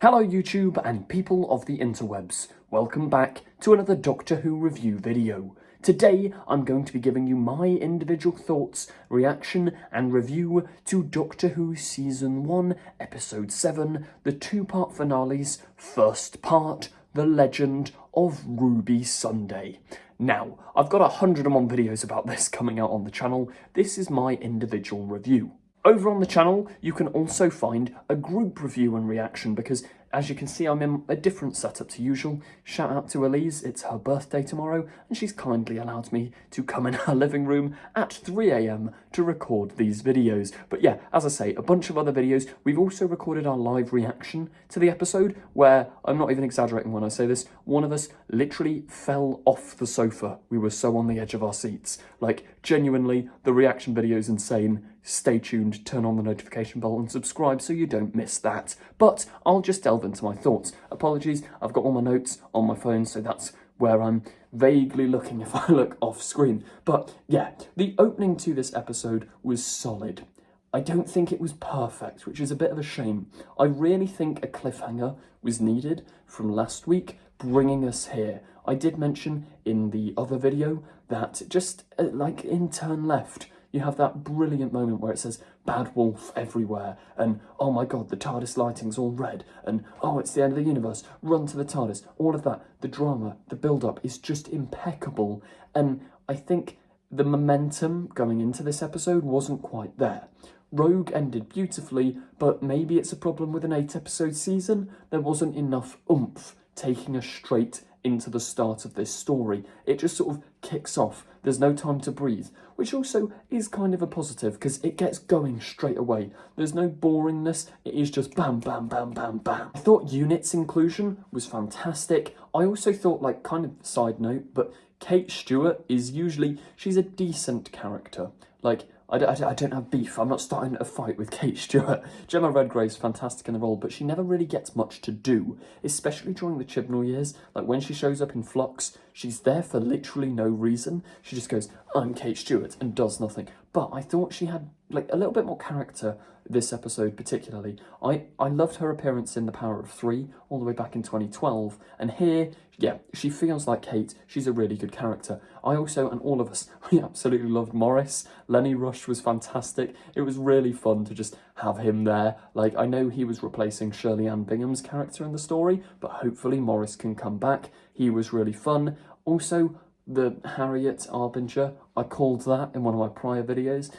Hello YouTube and people of the interwebs, welcome back to another Doctor Who review video. Today I'm going to be giving you my individual thoughts, reaction and review to Doctor Who Season 1, Episode 7, the two-part finale's first part, The Legend of Ruby Sunday. Now, I've got 101 videos about this coming out on the channel. This is my individual review. Over on the channel, you can also find a group review and reaction because, as you can see, I'm in a different setup to usual. Shout out to Elise, it's her birthday tomorrow, and she's kindly allowed me to come in her living room at 3 AM to record these videos. But yeah, as I say, a bunch of other videos. We've also recorded our live reaction to the episode where, I'm not even exaggerating when I say this, one of us literally fell off the sofa. We were so on the edge of our seats. Like, genuinely, the reaction video is insane. Stay tuned, turn on the notification bell and subscribe so you don't miss that. But I'll just delve into my thoughts. Apologies, I've got all my notes on my phone, so that's where I'm vaguely looking if I look off screen. But yeah, the opening to this episode was solid. I don't think it was perfect, which is a bit of a shame. I really think a cliffhanger was needed from last week, bringing us here. I did mention in the other video that just like in Turn Left, you have that brilliant moment where it says, bad wolf everywhere, and oh my god, the TARDIS lighting's all red, and oh, it's the end of the universe, run to the TARDIS, all of that. The drama, the build-up is just impeccable, and I think the momentum going into this episode wasn't quite there. Rogue ended beautifully, but maybe it's a problem with an 8-episode season. There wasn't enough oomph taking us straight into the start of this story. It just sort of kicks off. There's no time to breathe, which also is kind of a positive because it gets going straight away. There's no boringness. It is just bam, bam, bam, bam, bam. I thought Unit's inclusion was fantastic. I also thought, like, kind of side note, but Kate Stewart is usually, she's a decent character. Like, I don't have beef. I'm not starting a fight with Kate Stewart. Gemma Redgrave's fantastic in the role, but she never really gets much to do, especially during the Chibnall years. Like, when she shows up in Flux, she's there for literally no reason. She just goes, I'm Kate Stewart, and does nothing. But I thought she had, like, a little bit more character this episode particularly. I loved her appearance in The Power of Three, all the way back in 2012, and here, yeah, she feels like Kate. She's a really good character. I also, and all of us, we absolutely loved Morris. Lenny Rush was fantastic. It was really fun to just have him there. Like, I know he was replacing Shirley Ann Bingham's character in the story, but hopefully Morris can come back. He was really fun. Also, the Harriet Arbinger, I called that in one of my prior videos.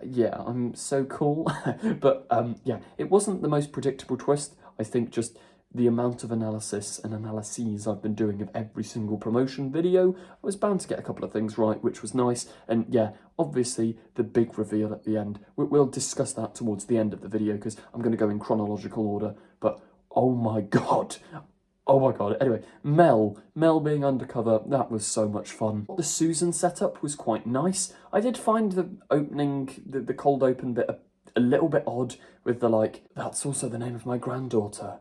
Yeah, I'm so cool. But yeah, it wasn't the most predictable twist. I think just the amount of analysis and analyses I've been doing of every single promotion video, I was bound to get a couple of things right, which was nice. And yeah, obviously the big reveal at the end. We'll discuss that towards the end of the video because I'm going to go in chronological order. But oh my god. Oh my god. Anyway, Mel being undercover, that was so much fun. The Susan setup was quite nice. I did find the opening, the cold open bit a little bit odd with the, like, that's also the name of my granddaughter.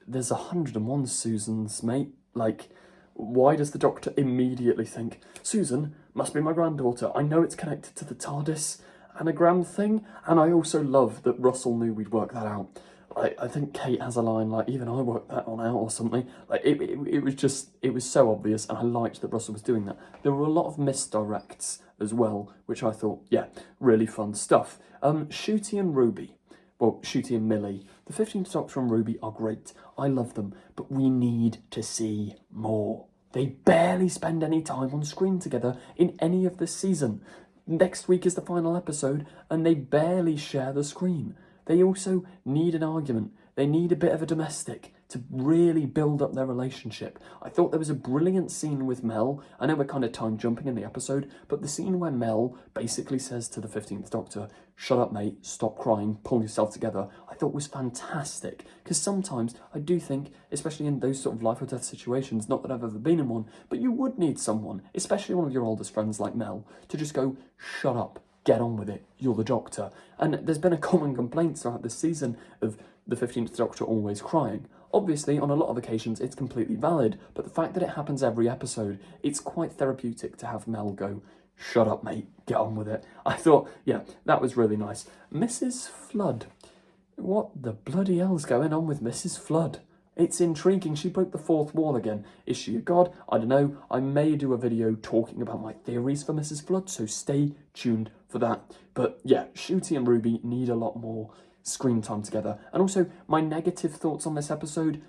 There's 101 Susans, mate. Like, why does the Doctor immediately think, Susan must be my granddaughter? I know it's connected to the TARDIS anagram thing, and I also love that Russell knew we'd work that out. Like, I think Kate has a line like, even I worked that one out or something. Like, it was just, it was so obvious, and I liked that Russell was doing that. There were a lot of misdirects as well, which I thought, yeah, really fun stuff. Shooty and Ruby. Well, Shooty and Millie. The 15th Doctor and Ruby are great. I love them, but we need to see more. They barely spend any time on screen together in any of this season. Next week is the final episode, and they barely share the screen. They also need an argument. They need a bit of a domestic to really build up their relationship. I thought there was a brilliant scene with Mel. I know we're kind of time jumping in the episode, but the scene where Mel basically says to the 15th Doctor, shut up mate, stop crying, pull yourself together, I thought was fantastic. Because sometimes I do think, especially in those sort of life or death situations, not that I've ever been in one, but you would need someone, especially one of your oldest friends like Mel, to just go, shut up. Get on with it, you're the Doctor. And there's been a common complaint throughout this season of the 15th Doctor always crying. Obviously, on a lot of occasions, it's completely valid, but the fact that it happens every episode, it's quite therapeutic to have Mel go, shut up, mate, get on with it. I thought, yeah, that was really nice. Mrs. Flood. What the bloody hell's going on with Mrs. Flood? It's intriguing. She broke the fourth wall again. Is she a god? I don't know. I may do a video talking about my theories for Mrs. Flood, so stay tuned for that. But yeah, Shooty and Ruby need a lot more screen time together. And also, my negative thoughts on this episode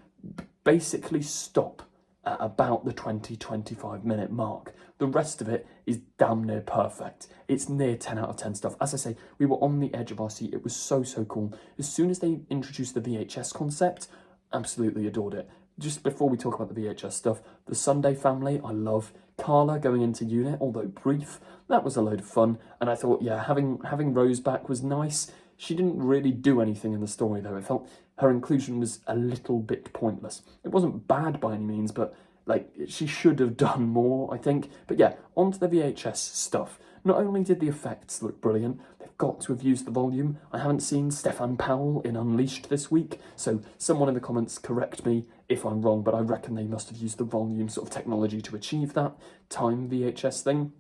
basically stop at about the 20-25 minute mark. The rest of it is damn near perfect. It's near 10 out of 10 stuff. As I say, we were on the edge of our seat. It was so cool. As soon as they introduced the VHS concept, absolutely adored it. Just before we talk about the VHS stuff, the Sunday family, I love. Carla going into unit, although brief, that was a load of fun. And I thought, yeah, having Rose back was nice. She didn't really do anything in the story, though. It felt her inclusion was a little bit pointless. It wasn't bad by any means, but like she should have done more, I think. But yeah, onto the VHS stuff. Not only did the effects look brilliant, they've got to have used the volume. I haven't seen Stefan Powell in Unleashed this week, so someone in the comments correct me if I'm wrong, but I reckon they must have used the volume sort of technology to achieve that time VHS thing.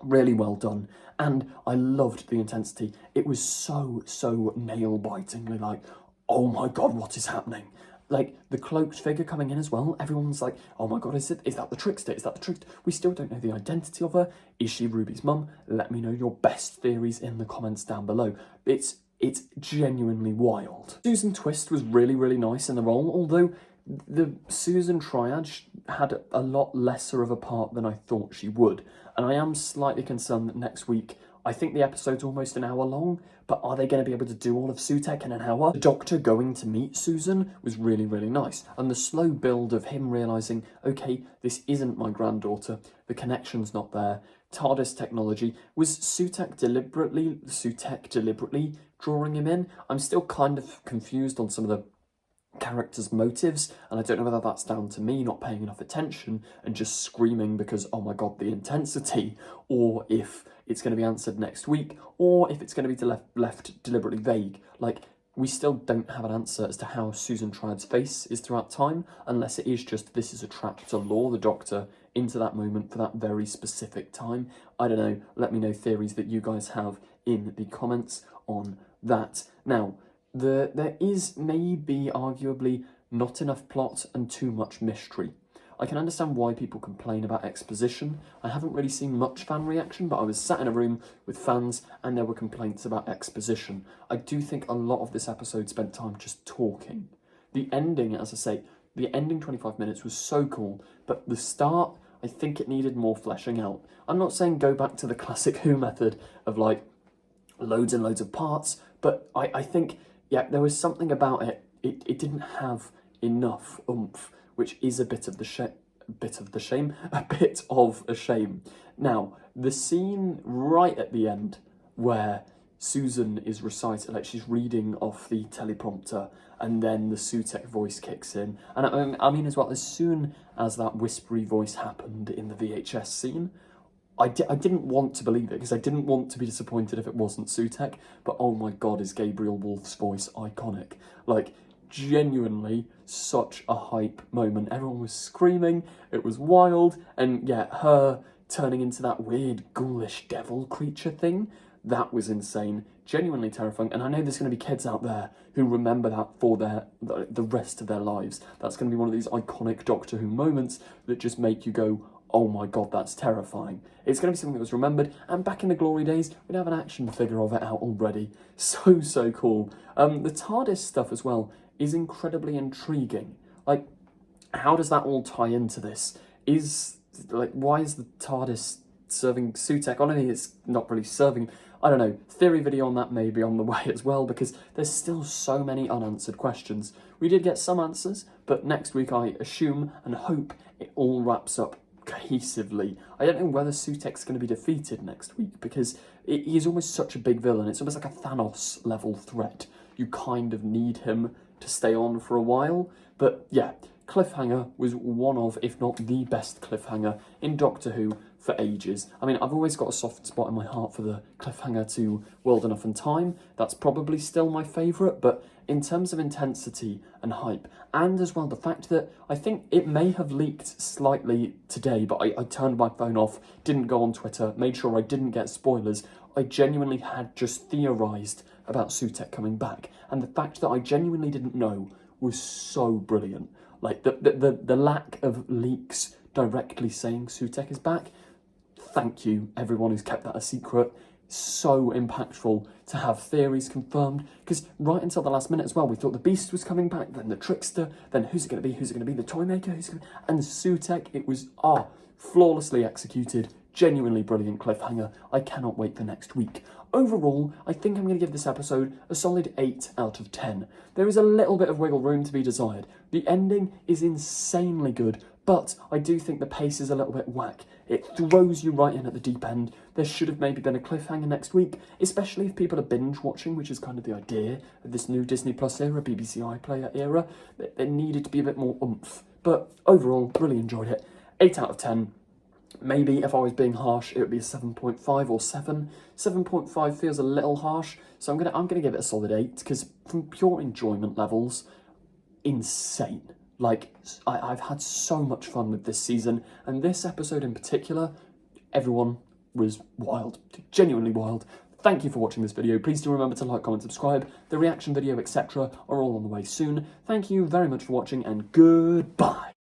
Really well done. And I loved the intensity. It was so nail-bitingly like, oh my god, what is happening? Like, the cloaked figure coming in as well, everyone's like, oh my god, is that the trickster? Is that the trickster? We still don't know the identity of her. Is she Ruby's mum? Let me know your best theories in the comments down below. It's genuinely wild. Susan Twist was really nice in the role, although the Susan Triad had a lot lesser of a part than I thought she would. And I am slightly concerned that next week, I think the episode's almost an hour long, but are they going to be able to do all of Sutek in an hour? The Doctor going to meet Susan was really nice. And the slow build of him realising, okay, this isn't my granddaughter, the connection's not there. TARDIS technology. Was Sutek deliberately drawing him in? I'm still kind of confused on some of the characters' motives, and I don't know whether that's down to me not paying enough attention and just screaming because, oh my god, the intensity, or if it's going to be answered next week, or if it's going to be left deliberately vague. Like, we still don't have an answer as to how Susan Triad's face is throughout time, unless it is just this is a trap to lure the Doctor into that moment for that very specific time. I don't know. Let me know theories that you guys have in the comments on that. Now, there is maybe arguably not enough plot and too much mystery. I can understand why people complain about exposition. I haven't really seen much fan reaction, but I was sat in a room with fans and there were complaints about exposition. I do think a lot of this episode spent time just talking. The ending, as I say, the ending 25 minutes was so cool, but the start, I think it needed more fleshing out. I'm not saying go back to the classic Who method of like loads and loads of parts, but I think, yeah, there was something about it. It didn't have enough oomph, which is a bit of a shame. Now, the scene right at the end where Susan is reciting, like she's reading off the teleprompter, and then the Sutek voice kicks in. And I mean as well, as soon as that whispery voice happened in the VHS scene, I didn't want to believe it, because I didn't want to be disappointed if it wasn't Sutek, but oh my god, is Gabriel Wolf's voice iconic. Like, genuinely such a hype moment. Everyone was screaming, it was wild, and yeah, her turning into that weird ghoulish devil creature thing, that was insane, genuinely terrifying. And I know there's going to be kids out there who remember that for the rest of their lives. That's going to be one of these iconic Doctor Who moments that just make you go, oh my god, that's terrifying. It's going to be something that was remembered, and back in the glory days, we'd have an action figure of it out already. So cool. The TARDIS stuff as well is incredibly intriguing. Like, how does that all tie into this? Why is the TARDIS serving Sutek? Honestly, it's not really serving. I don't know. Theory video on that may be on the way as well, because there's still so many unanswered questions. We did get some answers, but next week I assume and hope it all wraps up cohesively. I don't know whether Sutek's going to be defeated next week, because he's almost such a big villain. It's almost like a Thanos level threat. You kind of need him to stay on for a while. But yeah, cliffhanger was one of, if not the best cliffhanger in Doctor Who for ages. I mean, I've always got a soft spot in my heart for the cliffhanger to World Enough and Time. That's probably still my favourite, but in terms of intensity and hype, and as well the fact that I think it may have leaked slightly today, but I turned my phone off, didn't go on Twitter, made sure I didn't get spoilers. I genuinely had just theorised about Sutek coming back, and the fact that I genuinely didn't know was so brilliant. Like, the lack of leaks directly saying Sutek is back, thank you, everyone who's kept that a secret. So impactful to have theories confirmed, because right until the last minute as well, we thought the Beast was coming back, then the Trickster, then who's it going to be, the Toymaker, and Sutek. It was, flawlessly executed, genuinely brilliant cliffhanger. I cannot wait for next week. Overall, I think I'm going to give this episode a solid 8 out of 10. There is a little bit of wiggle room to be desired. The ending is insanely good, but I do think the pace is a little bit whack. It throws you right in at the deep end. There should have maybe been a cliffhanger next week, especially if people are binge watching, which is kind of the idea of this new Disney Plus era, BBC iPlayer era. There needed to be a bit more oomph. But overall, really enjoyed it. 8 out of 10. Maybe if I was being harsh, it would be a 7.5 or 7. 7.5 feels a little harsh, so I'm gonna give it a solid 8, because from pure enjoyment levels, insane. Like, I've had so much fun with this season, and this episode in particular, everyone was wild, genuinely wild. Thank you for watching this video. Please do remember to like, comment, subscribe. The reaction video, etc. are all on the way soon. Thank you very much for watching, and goodbye.